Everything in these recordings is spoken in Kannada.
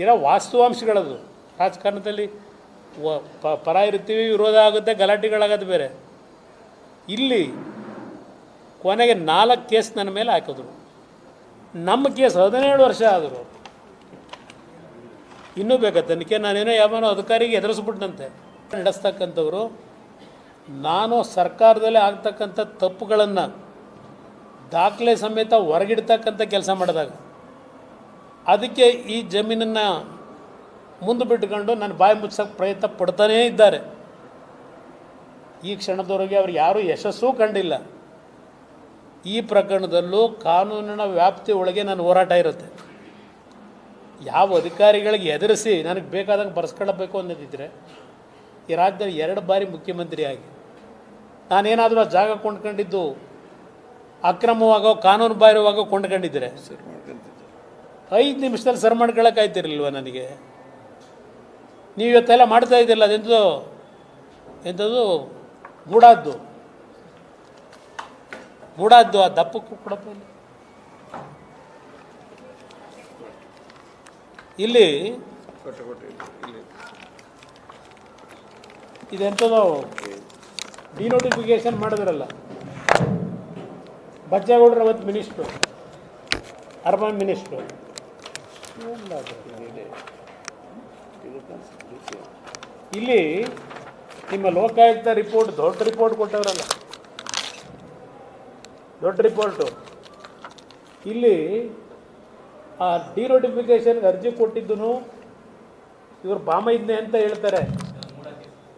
ಇರೋ ವಾಸ್ತವಾಂಶಗಳದು. ರಾಜಕಾರಣದಲ್ಲಿ ಪರ ಇರ್ತೀವಿ, ವಿರೋಧ ಆಗುತ್ತೆ, ಗಲಾಟೆಗಳಾಗೋದು ಬೇರೆ. ಇಲ್ಲಿ ಕೊನೆಗೆ 4 ಕೇಸ್ ನನ್ನ ಮೇಲೆ ಹಾಕಿದ್ರು. ನಮ್ಮ ಕೇಸ್ 17 ವರ್ಷ ಆದರು. ಇನ್ನೂ ಬೇಕಾ ತನಿಖೆ? ನಾನೇನೋ ಯಾವನೋ ಅಧಿಕಾರಿಗೆ ಎದುರಿಸ್ಬಿಟ್ಟಂತೆ ನಡೆಸ್ತಕ್ಕಂಥವ್ರು. ನಾನು ಸರ್ಕಾರದಲ್ಲೇ ಆಗ್ತಕ್ಕಂಥ ತಪ್ಪುಗಳನ್ನು ದಾಖಲೆ ಸಮೇತ ಹೊರಗಿಡ್ತಕ್ಕಂಥ ಕೆಲಸ ಮಾಡಿದಾಗ ಅದಕ್ಕೆ ಈ ಜಮೀನನ್ನು ಮುಂದೆ ಬಿಟ್ಟುಕೊಂಡು ನನ್ನ ಬಾಯಿ ಮುಚ್ಚೋಕ್ಕೆ ಪ್ರಯತ್ನ ಪಡ್ತಾನೇ ಇದ್ದಾರೆ. ಈ ಕ್ಷಣದವರೆಗೆ ಅವ್ರು ಯಾರೂ ಯಶಸ್ಸೂ ಕಂಡಿಲ್ಲ. ಈ ಪ್ರಕರಣದಲ್ಲೂ ಕಾನೂನಿನ ವ್ಯಾಪ್ತಿ ಒಳಗೆ ನನ್ನ ಹೋರಾಟ ಇರುತ್ತೆ. ಯಾವ ಅಧಿಕಾರಿಗಳಿಗೆ ಎದುರಿಸಿ ನನಗೆ ಬೇಕಾದಂಗೆ ಬರ್ಸ್ಕೊಳ್ಳಬೇಕು ಅನ್ನೋದಿದ್ದರೆ ಈ ರಾಜ್ಯದಲ್ಲಿ 2 ಬಾರಿ ಮುಖ್ಯಮಂತ್ರಿ ಆಗಿ ನಾನೇನಾದರೂ ಆ ಜಾಗ ಕೊಂಡ್ಕೊಂಡಿದ್ದು ಅಕ್ರಮವಾಗೋ ಕಾನೂನು ಬಾಹಿರವಾಗೋ ಕೊಂಡ್ಕೊಂಡಿದ್ದರೆ 5 ನಿಮಿಷದಲ್ಲಿ ಸರ್ ಮಾಡ್ಕೊಳ್ಳೋಕ್ಕಾಯ್ತಿರಲಿಲ್ವ ನನಗೆ? ನೀವು ಇವತ್ತೆಲ್ಲ ಮಾಡ್ತಾ ಇದ್ದಿಲ್ಲ. ಎಂಥದ್ದು ಗೂಡಾದ್ದು ಆ ದಪ್ಪಕ್ಕೂ ಕೊಡಪ್ಪ. ಇಲ್ಲಿ ಇದೆಂಥದ್ದು ಡಿನೋಟಿಫಿಕೇಶನ್ ಮಾಡಿದ್ರಲ್ಲ, ಬಚ್ಚೇಗೌಡರು ಅವತ್ತು ಮಿನಿಸ್ಟ್ರು, ಅರ್ಬನ್ ಮಿನಿಸ್ಟ್ರು. ಇಲ್ಲಿ ನಿಮ್ಮ ಲೋಕಾಯುಕ್ತ ರಿಪೋರ್ಟ್ ದೊಡ್ಡ ರಿಪೋರ್ಟ್ ಕೊಟ್ಟವರಲ್ಲ, ದೊಡ್ಡ ರಿಪೋರ್ಟು. ಇಲ್ಲಿ ಆ ಡಿನೋಟಿಫಿಕೇಷನ್ಗೆ ಅರ್ಜಿ ಕೊಟ್ಟಿದ್ದು ಇವರು ಬಾಮೈದ್ನೆ ಅಂತ ಹೇಳ್ತಾರೆ.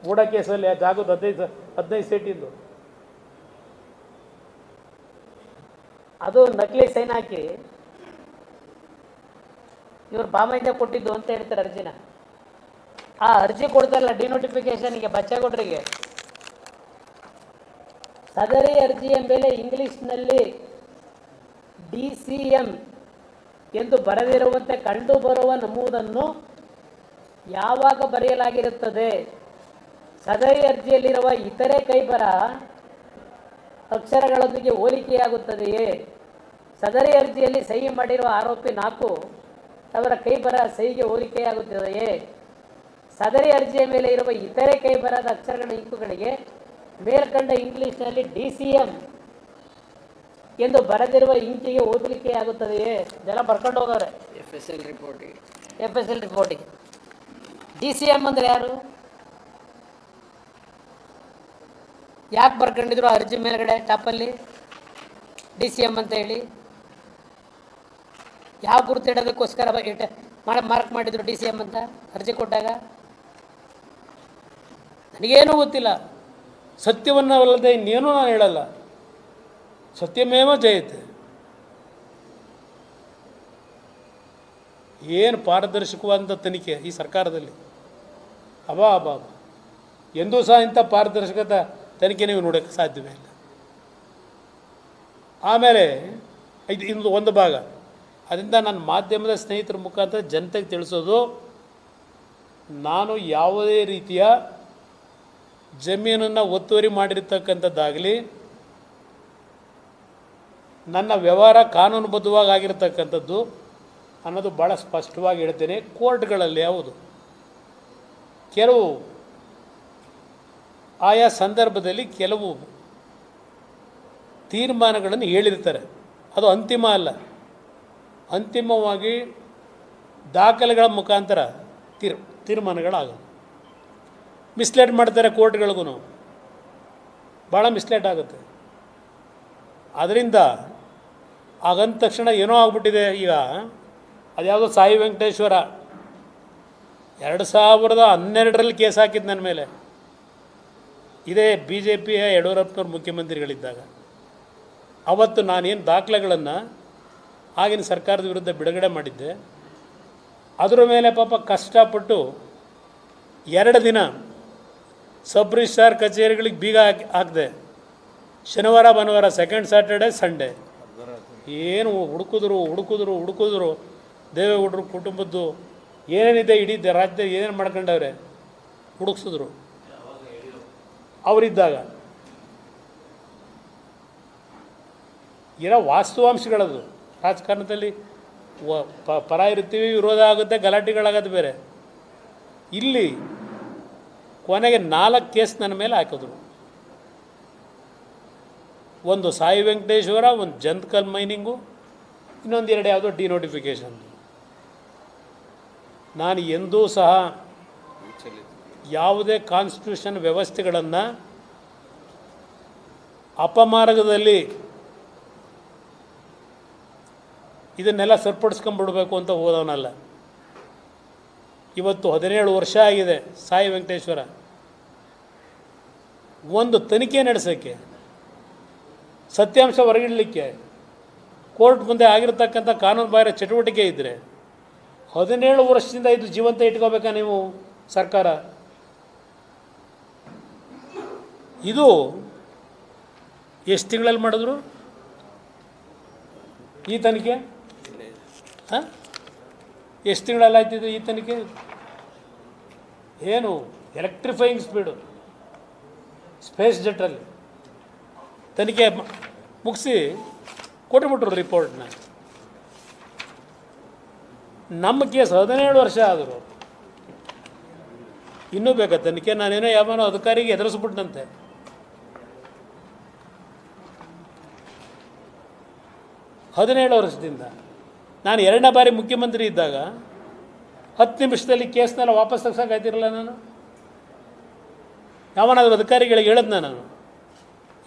ಗೂಡ ಕೇಸಲ್ಲಿ ಆ ಜಾಗದ 15 ಸೀಟಿಂದು ಅದು ನಕಲಿ ಸೈನ್ ಹಾಕಿ ಇವರು ಬಾಮೈದ್ನೆ ಕೊಟ್ಟಿದ್ದು ಅಂತ ಹೇಳ್ತಾರೆ ಅರ್ಜಿನ. ಆ ಅರ್ಜಿ ಕೊಡ್ತಾರಲ್ಲ ಡಿನೋಟಿಫಿಕೇಶನ್ಗೆ ಬಚ್ಚೇಗೌಡರಿಗೆ, ಸದರಿ ಅರ್ಜಿಯ ಮೇಲೆ ಇಂಗ್ಲಿಷ್ನಲ್ಲಿ DCM ಎಂದು ಬರೆದಿರುವಂತೆ ಕಂಡು ಬರುವ ನಮೂದನ್ನು ಯಾವಾಗ ಬರೆಯಲಾಗಿರುತ್ತದೆ? ಸದರಿ ಅರ್ಜಿಯಲ್ಲಿರುವ ಇತರೆ ಕೈಬರ ಅಕ್ಷರಗಳೊಂದಿಗೆ ಹೋಲಿಕೆಯಾಗುತ್ತದೆಯೇ? ಸದರಿ ಅರ್ಜಿಯಲ್ಲಿ ಸಹಿ ಮಾಡಿರುವ ಆರೋಪಿ 4 ಅವರ ಕೈಬರ ಸಹಿಗೆ ಹೋಲಿಕೆಯಾಗುತ್ತದೆಯೇ? ಸದರಿ ಅರ್ಜಿಯ ಮೇಲೆ ಇರುವ ಇತರೆ ಕೈಬರದ ಅಕ್ಷರಗಳ ಇಂಕುಗಳಿಗೆ ಮೇಲ್ಕಂಡ ಇಂಗ್ಲಿಷ್ನಲ್ಲಿ DCM ಎಂದು ಬರೆದಿರುವ ಇಂಕಿಗೆ ಹೋಲಿಕೆಯಾಗುತ್ತದೆಯೇ? ಜನ ಬರ್ಕೊಂಡು ಹೋಗವ್ರೆ FSL ರಿಪೋರ್ಟಿಗೆ. DCM ಅಂದರೆ ಯಾರು? ಯಾಕೆ ಬರ್ಕೊಂಡಿದ್ರು ಅರ್ಜಿ ಮೇಲ್ಗಡೆ ಟಾಪಲ್ಲಿ DCM ಅಂತ ಹೇಳಿ? ಯಾವ ಗುರುತಿಡೋದಕ್ಕೋಸ್ಕರ ಮಾರ್ಕ್ ಮಾಡಿದ್ರು DCM ಅಂತ ಅರ್ಜಿ ಕೊಟ್ಟಾಗ? ನನಗೇನೂ ಗೊತ್ತಿಲ್ಲ. ಸತ್ಯವನ್ನು ಅಲ್ಲದೆ ಇನ್ನೇನೂ ನಾನು ಹೇಳಲ್ಲ. ಸತ್ಯಮೇವ ಜಯತೆ. ಏನು ಪಾರದರ್ಶಕವಾದಂಥ ತನಿಖೆ ಈ ಸರ್ಕಾರದಲ್ಲಿ! ಅಬಾ ಎಂದೂ ಸಹ ಇಂಥ ಪಾರದರ್ಶಕತೆ ತನಿಖೆ ನೀವು ನೋಡೋಕ್ಕೆ ಸಾಧ್ಯವೇ ಇಲ್ಲ. ಆಮೇಲೆ ಇದು ಒಂದು ಭಾಗ. ಅದರಿಂದ ನನ್ನ ಮಾಧ್ಯಮದ ಸ್ನೇಹಿತರ ಮುಖಾಂತರ ಜನತೆಗೆ ತಿಳಿಸೋದು, ನಾನು ಯಾವುದೇ ರೀತಿಯ ಜಮೀನನ್ನು ಒತ್ತುವರಿ ಮಾಡಿರ್ತಕ್ಕಂಥದ್ದಾಗಲಿ, ನನ್ನ ವ್ಯವಹಾರ ಕಾನೂನುಬದ್ಧವಾಗಿ ಆಗಿರ್ತಕ್ಕಂಥದ್ದು ಅನ್ನೋದು ಭಾಳ ಸ್ಪಷ್ಟವಾಗಿ ಹೇಳ್ತೇನೆ. ಕೋರ್ಟ್ಗಳಲ್ಲಿ ಹೌದು, ಕೆಲವು ಆಯಾ ಸಂದರ್ಭದಲ್ಲಿ ಕೆಲವು ತೀರ್ಮಾನಗಳನ್ನು ಹೇಳಿರ್ತಾರೆ. ಅದು ಅಂತಿಮ ಅಲ್ಲ. ಅಂತಿಮವಾಗಿ ದಾಖಲೆಗಳ ಮುಖಾಂತರ ತೀರ್ಮಾನಗಳಾಗೋದು. ಮಿಸ್ಲೀಡ್ ಮಾಡ್ತಾರೆ ಕೋರ್ಟ್ಗಳಿಗೂ, ಭಾಳ ಮಿಸ್ಲೀಡ್ ಆಗುತ್ತೆ. ಅದರಿಂದ ಆಗಂದ ತಕ್ಷಣ ಏನೋ ಆಗ್ಬಿಟ್ಟಿದೆ. ಈಗ ಅದ್ಯಾವುದೋ ಸಾಯಿ ವೆಂಕಟೇಶ್ವರ 2012ರಲ್ಲಿ ಕೇಸ್ ಹಾಕಿದ್ದು ನನ್ನ ಮೇಲೆ. ಇದೇ BJPಯ ಯಡಿಯೂರಪ್ಪನವ್ರು ಮುಖ್ಯಮಂತ್ರಿಗಳಿದ್ದಾಗ. ಅವತ್ತು ನಾನೇನು ದಾಖಲೆಗಳನ್ನು ಆಗಿನ ಸರ್ಕಾರದ ವಿರುದ್ಧ ಬಿಡುಗಡೆ ಮಾಡಿದ್ದೆ, ಅದರ ಮೇಲೆ ಪಾಪ ಕಷ್ಟಪಟ್ಟು 2 ದಿನ ಸಬ್ ರಿಜಿಸ್ಟ್ರಾರ್ ಕಚೇರಿಗಳಿಗೆ ಬೀಗ ಹಾಕಿದೆ. ಶನಿವಾರ ಭಾನುವಾರ, ಸೆಕೆಂಡ್ ಸ್ಯಾಟರ್ಡೆ ಸಂಡೇ ಏನು ಹುಡುಕಿದ್ರು ದೇವೇಗೌಡರು ಕುಟುಂಬದ್ದು ಏನೇನಿದೆ ಇಡೀ ರಾಜ್ಯದಲ್ಲಿ ಏನೇನು ಮಾಡ್ಕೊಂಡವ್ರೆ ಹುಡುಕಿಸಿದ್ರು. ಅವರಿದ್ದಾಗ ಇರೋ ವಾಸ್ತವಾಂಶಗಳದು. ರಾಜಕಾರಣದಲ್ಲಿ ಪರ ಇರ್ತೀವಿ, ವಿರೋಧ ಆಗುತ್ತೆ, ಗಲಾಟೆಗಳಾಗೋದು ಬೇರೆ. ಇಲ್ಲಿ ಕೊನೆಗೆ 4 ಕೇಸ್ ನನ್ನ ಮೇಲೆ ಹಾಕಿದ್ರು. ಒಂದು ಸಾಯಿ ವೆಂಕಟೇಶ್ವರ, ಒಂದು ಜಂತ್ಕಲ್ ಮೈನಿಂಗು, ಇನ್ನೊಂದು 2 ಯಾವುದೋ ಡಿನೋಟಿಫಿಕೇಷನ್. ನಾನು ಎಂದೂ ಸಹ ಯಾವುದೇ ಕಾನ್ಸ್ಟಿಟ್ಯೂಷನ್ ವ್ಯವಸ್ಥೆಗಳನ್ನು ಅಪಮಾರ್ಗದಲ್ಲಿ ಇದನ್ನೆಲ್ಲ ಸರಿಪಡಿಸ್ಕೊಂಡ್ಬಿಡ್ಬೇಕು ಅಂತ ಹೋದವನಲ್ಲ. ಇವತ್ತು 17 ವರ್ಷ ಆಗಿದೆ ಸಾಯಿ ವೆಂಕಟೇಶ್ವರ. ಒಂದು ತನಿಖೆ ನಡೆಸೋಕ್ಕೆ, ಸತ್ಯಾಂಶ ಹೊರಗಿಡಲಿಕ್ಕೆ ಕೋರ್ಟ್ ಮುಂದೆ ಆಗಿರತಕ್ಕಂಥ ಕಾನೂನು ಬಾಹಿರ ಚಟುವಟಿಕೆ ಇದ್ದರೆ 17 ವರ್ಷದಿಂದ ಇದು ಜೀವಂತ ಇಟ್ಕೋಬೇಕಾ ನೀವು ಸರ್ಕಾರ? ಇದು ಎಷ್ಟು ತಿಂಗಳಲ್ಲಿ ಮಾಡಿದ್ರು ಈ ತನಿಖೆ? ಹಾಂ, ಎಷ್ಟು ತಿಂಗಳಲ್ಲಿ ಆಯ್ತಿದ್ದು ಈ ತನಿಖೆ? ಏನು ಎಲೆಕ್ಟ್ರಿಫೈಯಿಂಗ್ ಸ್ಪೀಡು, ಸ್ಪೇಸ್ ಜೆಟ್ಟಲ್ಲಿ ತನಿಖೆ ಮುಗಿಸಿ ಕೊಟ್ಟುಬಿಟ್ರು ರಿಪೋರ್ಟ್ನ. ನಮ್ಮ ಕೇಸ್ 17 ವರ್ಷ ಆದರು, ಇನ್ನೂ ಬೇಕಾ ತನಿಖೆ? ನಾನೇನೋ ಯಾವನೋ ಅಧಿಕಾರಿಗೆ ಎದುರಿಸ್ಬಿಟ್ಟಂತೆ. ಹದಿನೇಳು ವರ್ಷದಿಂದ ನಾನು 2ನೇ ಬಾರಿ ಮುಖ್ಯಮಂತ್ರಿ ಇದ್ದಾಗ 10 ನಿಮಿಷದಲ್ಲಿ ಕೇಸ್ನೆಲ್ಲ ವಾಪಸ್ ತೆಗ್ಸೋಕ್ಕಾಯ್ತಿರಲ್ಲ. ನಾನು ಯಾವನಾದ್ರೂ ಅಧಿಕಾರಿಗಳಿಗೆ ಹೇಳಿದ್ನ ನಾನು,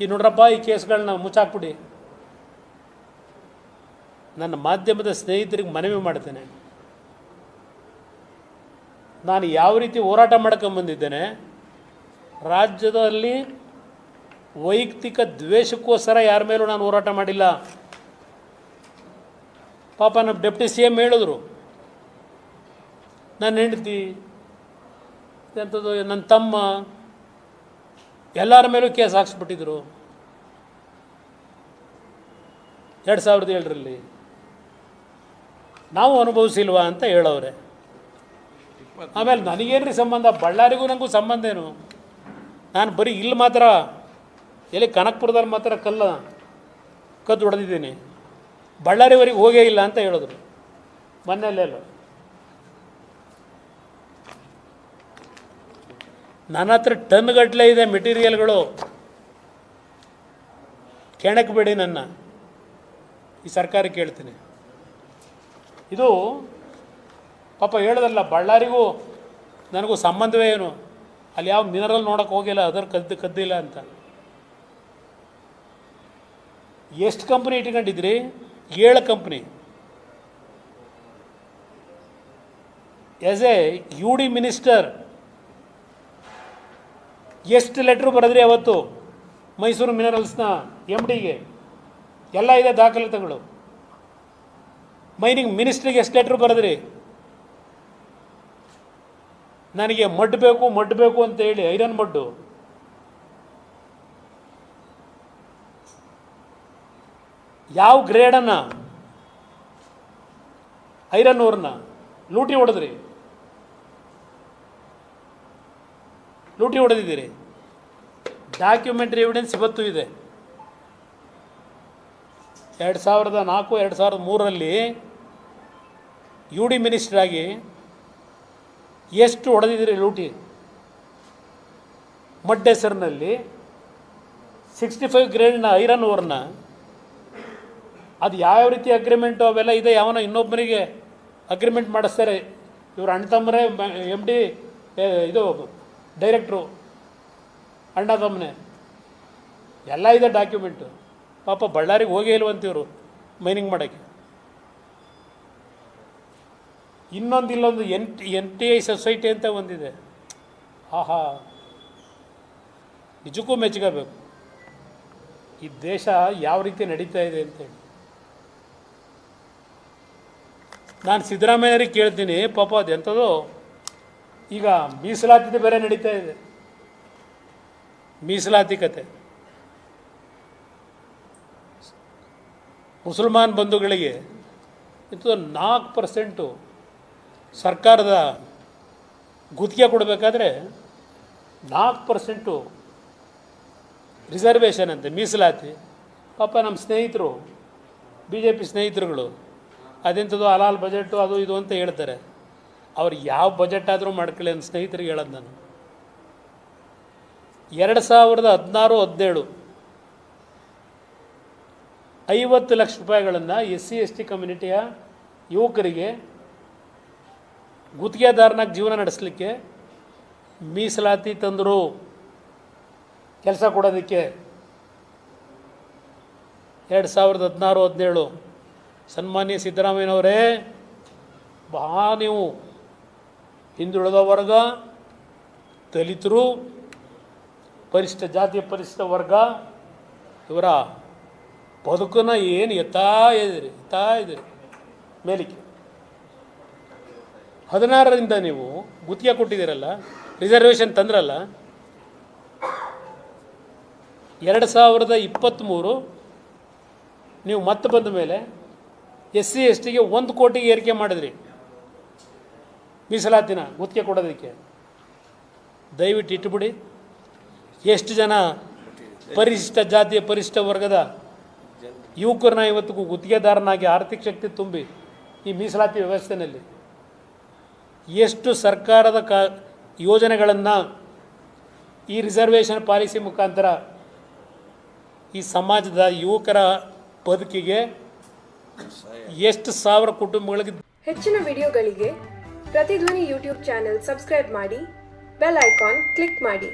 ಈ ನೋಡ್ರಪ್ಪ ಈ ಕೇಸ್ಗಳನ್ನ ಮುಚ್ಚಾಕ್ಬಿಡಿ. ನನ್ನ ಮಾಧ್ಯಮದ ಸ್ನೇಹಿತರಿಗೆ ಮನವಿ ಮಾಡ್ತೇನೆ, ನಾನು ಯಾವ ರೀತಿ ಹೋರಾಟ ಮಾಡ್ಕೊಂಬಂದಿದ್ದೇನೆ. ರಾಜ್ಯದಲ್ಲಿ ವೈಯಕ್ತಿಕ ದ್ವೇಷಕ್ಕೋಸ್ಕರ ಯಾರ ಮೇಲೂ ನಾನು ಹೋರಾಟ ಮಾಡಿಲ್ಲ. ಪಾಪ ನಮ್ಮ ಡೆಪ್ಟಿ CM ಹೇಳಿದ್ರು, ನನ್ನ ಹೆಂಡತಿ ಎಂಥದ್ದು ನನ್ನ ತಮ್ಮ ಎಲ್ಲರ ಮೇಲೂ ಕೇಸ್ ಹಾಕ್ಸ್ಬಿಟ್ಟಿದ್ರು 2007ರಲ್ಲಿ. ನಾವು ಅನುಭವಿಸಿಲ್ವಾ ಅಂತ ಹೇಳೋರೆ. ಆಮೇಲೆ ನನಗೇನ್ರಿ ಸಂಬಂಧ? ಬಳ್ಳಾರಿಗೂ ನನಗೂ ಸಂಬಂಧ ಏನು? ನಾನು ಬರೀ ಇಲ್ಲಿ ಮಾತ್ರ, ಎಲ್ಲಿ ಕನಕಪುರದಲ್ಲಿ ಮಾತ್ರ ಕದ್ದು ಹೊಡೆದಿದ್ದೀನಿ, ಬಳ್ಳಾರಿವರೆಗೆ ಹೋಗೇ ಇಲ್ಲ ಅಂತ ಹೇಳಿದ್ರು ಮೊನ್ನೆಲ್ಲೆಲ್ಲೋ. ನನ್ನ ಹತ್ರ ಟನ್ಗಟ್ಟಲೆ ಇದೆ ಮೆಟೀರಿಯಲ್ಗಳು. ಕೆಣಕಬೇಡಿ ನನ್ನ, ಈ ಸರ್ಕಾರಕ್ಕೆ ಹೇಳ್ತೀನಿ. ಇದು ಪಾಪ ಹೇಳೋದಲ್ಲ, ಬಳ್ಳಾರಿಗೂ ನನಗೂ ಸಂಬಂಧವೇ ಏನು? ಅಲ್ಲಿ ಯಾವ ಮಿನರಲ್ ನೋಡೋಕೆ ಹೋಗಿಲ್ಲ, ಅದರ ಕದ್ದಿಲ್ಲ ಅಂತ. ಎಷ್ಟು ಕಂಪ್ನಿ ಇಟ್ಕೊಂಡಿದ್ರಿ? 7 company. As a UD minister ಎಷ್ಟು ಲೆಟ್ರು ಬರೆದ್ರಿ ಅವತ್ತು ಮೈಸೂರು ಮಿನರಲ್ಸ್ನ MDಗೆ? ಎಲ್ಲ ಇದೆ ದಾಖಲಾತಿಗಳು. ಮೈನಿಂಗ್ ಮಿನಿಸ್ಟ್ರಿಗೆ ಎಷ್ಟು ಲೆಟ್ರು ಬರೆದ್ರಿ? ನನಗೆ ಮಡ್ ಬೇಕು ಅಂತ ಹೇಳಿ, ಐರನ್ ಮಡ್ಡು. ಯಾವ ಗ್ರೇಡನ್ನು ಐರನ್ ಓರ್ನ ಲೂಟಿ ಹೊಡೆದಿದ್ದೀರಿ. ಡಾಕ್ಯುಮೆಂಟ್ರಿ ಎವಿಡೆನ್ಸ್ ಇವತ್ತು ಇದೆ. 2004 2003ರಲ್ಲಿ UD ಮಿನಿಸ್ಟರ್ ಆಗಿ ಎಷ್ಟು ಹೊಡೆದಿದ್ದೀರಿ ಲೂಟಿ? ಮಡ್ ಹೆಸರಿನಲ್ಲಿ 65 ಗ್ರೇಡ್ನ ಐರನ್ ಓರ್ನ. ಅದು ಯಾವ ರೀತಿ ಅಗ್ರಿಮೆಂಟು ಅವೆಲ್ಲ ಇದೆ. ಯಾವನೋ ಇನ್ನೊಬ್ಬರಿಗೆ ಅಗ್ರಿಮೆಂಟ್ ಮಾಡಿಸ್ತಾರೆ, ಇವರು ಅಣ್ಣ ತಮ್ಮರೇ MD, ಇದು ಡೈರೆಕ್ಟ್ರು ಅಣ್ಣ ತಮ್ಮನೆ, ಎಲ್ಲ ಇದೆ ಡಾಕ್ಯುಮೆಂಟು. ಪಾಪ ಬಳ್ಳಾರಿಗೆ ಹೋಗೇ ಇಲ್ವಂತಿವರು ಮೈನಿಂಗ್ ಮಾಡೋಕ್ಕೆ. ಇಲ್ಲೊಂದು NTI ಸೊಸೈಟಿ ಅಂತ ಒಂದಿದೆ. ಆಹಾ, ನಿಜಕ್ಕೂ ಮೆಚ್ಚಬೇಕು ಈ ದೇಶ ಯಾವ ರೀತಿ ನಡೀತಾ ಇದೆ ಅಂತೇಳಿ. ನಾನು ಸಿದ್ದರಾಮಯ್ಯರಿಗೆ ಕೇಳ್ತೀನಿ, ಪಾಪ ಅದೆಂಥದ್ದು ಈಗ ಮೀಸಲಾತಿ ಬೇರೆ ನಡೀತಾ ಇದೆ. ಮೀಸಲಾತಿ ಕತೆ ಮುಸಲ್ಮಾನ್ ಬಂಧುಗಳಿಗೆ ಇಂಥದ್ದು 4% ಸರ್ಕಾರದ ಗುತ್ತಿಗೆ ಕೊಡಬೇಕಾದ್ರೆ 4% ರಿಸರ್ವೇಷನ್ ಅಂತೆ, ಮೀಸಲಾತಿ. ಪಾಪ ನಮ್ಮ ಸ್ನೇಹಿತರು, BJP ಸ್ನೇಹಿತರುಗಳು ಅದೆಂಥದ್ದು ಹಲಾಲ್ ಬಜೆಟು ಅದು ಇದು ಅಂತ ಹೇಳ್ತಾರೆ. ಅವ್ರು ಯಾವ ಬಜೆಟ್ ಆದರೂ ಮಾಡ್ಕೊಳ್ಳಿ ಅಂತ ಸ್ನೇಹಿತರಿಗೆ ಹೇಳೋದು ನಾನು. 2016-17 50 ಲಕ್ಷ ರೂಪಾಯಿಗಳನ್ನು SC/ST ಕಮ್ಯುನಿಟಿಯ ಯುವಕರಿಗೆ ಗುತ್ತಿಗೆದಾರನಾಗಿ ಜೀವನ ನಡೆಸಲಿಕ್ಕೆ ಮೀಸಲಾತಿ ತಂದರು, ಕೆಲಸ ಕೊಡೋದಕ್ಕೆ. 2016-17 ಸನ್ಮಾನ್ಯ ಸಿದ್ದರಾಮಯ್ಯನವರೇ, ಬಹಳ ನೀವು ಹಿಂದುಳಿದ ವರ್ಗ, ದಲಿತರು, ಪರಿಶಿಷ್ಟ ಜಾತಿಯ ಪರಿಶಿಷ್ಟ ವರ್ಗ ಇವರ ಬದುಕನ್ನು ಏನು ಎತ್ತಾ ಇದ್ದೀರಿ ಮೇಲಿಕ್ಕೆ. 16ರಿಂದ ನೀವು ಗುತ್ತಿಗೆ ಕೊಟ್ಟಿದ್ದೀರಲ್ಲ, ರಿಸರ್ವೇಷನ್ ತಂದ್ರಲ್ಲ. 2023 ನೀವು ಮತ್ತೆ ಬಂದ ಮೇಲೆ SC/STಗೆ 1 ಕೋಟಿಗೆ ಏರಿಕೆ ಮಾಡಿದ್ರಿ ಮೀಸಲಾತಿನ ಗುತ್ತಿಗೆ ಕೊಡೋದಕ್ಕೆ. ದಯವಿಟ್ಟು ಇಟ್ಟುಬಿಡಿ. ಎಷ್ಟು ಜನ ಪರಿಶಿಷ್ಟ ಜಾತಿಯ ಪರಿಶಿಷ್ಟ ವರ್ಗದ ಯುವಕರನ್ನ ಇವತ್ತಿಗೂ ಗುತ್ತಿಗೆದಾರನಾಗಿ ಆರ್ಥಿಕ ಶಕ್ತಿ ತುಂಬಿ ಈ ಮೀಸಲಾತಿ ವ್ಯವಸ್ಥೆಯಲ್ಲಿ ಎಷ್ಟು ಸರ್ಕಾರದ ಯೋಜನೆಗಳನ್ನು ಈ ರಿಸರ್ವೇಷನ್ ಪಾಲಿಸಿ ಮುಖಾಂತರ ಈ ಸಮಾಜದ ಯುವಕರ ಬದುಕಿಗೆ ಎಷ್ಟು ಸಾವಿರ ಕುಟುಂಬಗಳಿಗೆ. ಹೆಚ್ಚಿನ ವಿಡಿಯೋಗಳಿಗೆ ಪ್ರತಿಧ್ವನಿ ಯೂಟ್ಯೂಬ್ ಚಾನೆಲ್ ಸಬ್ಸ್ಕ್ರೈಬ್ ಮಾಡಿ, ಬೆಲ್ ಐಕಾನ್ ಕ್ಲಿಕ್ ಮಾಡಿ.